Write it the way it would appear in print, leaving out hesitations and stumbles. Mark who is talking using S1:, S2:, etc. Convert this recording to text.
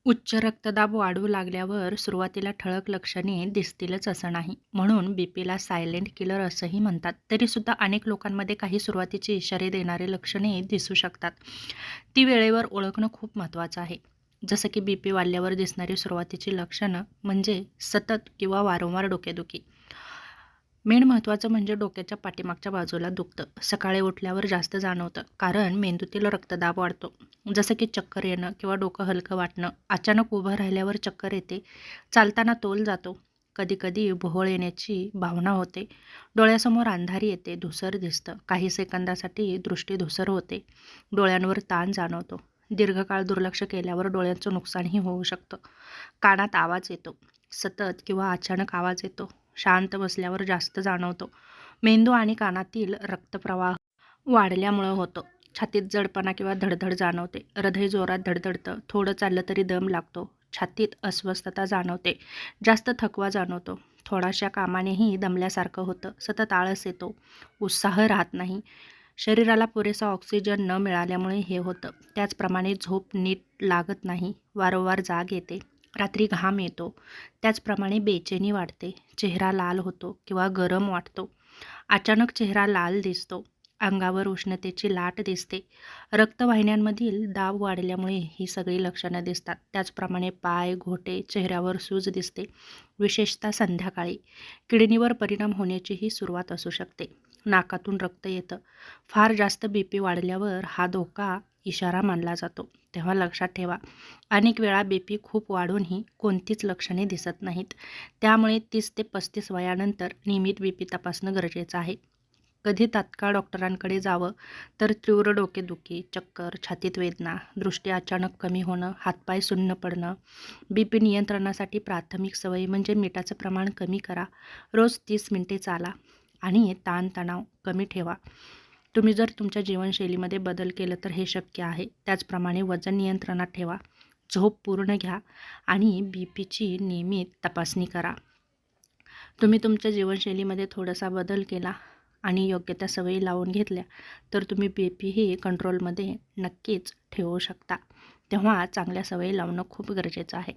S1: उच्च रक्तदाब वाढू लागल्यावर सुरुवातीला ठळक लक्षणे दिसतीलच असं नाही. म्हणून बीपीला सायलेंट किलर असंही म्हणतात. तरीसुद्धा अनेक लोकांमध्ये काही सुरुवातीचे इशारे देणारे लक्षणे दिसू शकतात. ती वेळेवर ओळखणं खूप महत्त्वाचं आहे. जसं की बीपी वाढल्यावर दिसणारी सुरुवातीची लक्षणं म्हणजे सतत किंवा वारंवार डोकेदुखी. मेन महत्त्वाचं म्हणजे डोक्याच्या पाठीमागच्या बाजूला दुखतं. सकाळी उठल्यावर जास्त जाणवतं, कारण मेंदूतील रक्तदाब वाढतो. जसं की चक्कर येणं किंवा डोकं हलकं वाटणं. अचानक उभं राहिल्यावर चक्कर येते. चालताना तोल जातो. कधीकधी भोवळ येण्याची भावना होते. डोळ्यासमोर अंधारी येते, धुसर दिसतं. काही सेकंदासाठी दृष्टी धुसर होते. डोळ्यांवर ताण जाणवतो. दीर्घकाळ दुर्लक्ष केल्यावर डोळ्यांचं नुकसानही होऊ शकतं. कानात आवाज येतो. सतत किंवा अचानक आवाज येतो. शांत बसल्यावर जास्त जाणवतो. मेंदू आणि कानातील रक्तप्रवाह वाढल्यामुळं होतं. छातीत जडपणा किंवा धडधड जाणवते. हृदय जोरात धडधडतं. थोडं चाललं तरी दम लागतो. छातीत अस्वस्थता जाणवते. जास्त थकवा जाणवतो. थोड्याशा कामानेही दमल्यासारखं होतं. सतत आळस येतो. उत्साह राहत नाही. शरीराला पुरेसा ऑक्सिजन न मिळाल्यामुळे हे होतं. त्याचप्रमाणे झोप नीट लागत नाही. वारंवार जाग येते. रात्री घाम येतो. त्याचप्रमाणे बेचैनी वाढते. चेहरा लाल होतो किंवा गरम वाटतो. अचानक चेहरा लाल दिसतो. अंगावर उष्णतेची लाट दिसते. रक्तवाहिन्यांमधील दाब वाढल्यामुळे ही सगळी लक्षणं दिसतात. त्याचप्रमाणे पाय, घोटे, चेहऱ्यावर सूज दिसते. विशेषतः संध्याकाळी किडनीवर परिणाम होण्याचीही सुरुवात असू शकते. नाकातून रक्त येतं. फार जास्त बीपी वाढल्यावर हा धोका इशारा मानला जातो. तेव्हा लक्षात ठेवा, अनेक वेळा बीपी खूप वाढूनही कोणतीच लक्षणे दिसत नाहीत. त्यामुळे 30 ते 35 वयानंतर नियमित बीपी तपासणं गरजेचं आहे. कधी तात्काळ डॉक्टरांकडे जावं तर तीव्र डोकेदुखी, चक्कर, छातीत वेदना, दृष्टी अचानक कमी होणं, हातपाय सुन्न पडणं. बीपी नियंत्रणासाठी प्राथमिक सवयी म्हणजे मिठाचं प्रमाण कमी करा. रोज 30 मिनिटे चाला आणि ताणतणाव कमी ठेवा. तुम्ही जर तुमच्या जीवनशैलीमध्ये बदल केलं तर हे शक्य आहे. त्याचप्रमाणे वजन नियंत्रणात ठेवा. झोप पूर्ण घ्या आणि बीपीची नियमित तपासणी करा. तुम्ही तुमच्या जीवनशैलीमध्ये थोडासा बदल केला आणि योग्य त्या सवयी लावून घेतल्या तर तुम्ही बीपी ही कंट्रोलमध्ये नक्कीच ठेवू शकता. तेव्हा चांगल्या सवयी लावणं खूप गरजेचं आहे.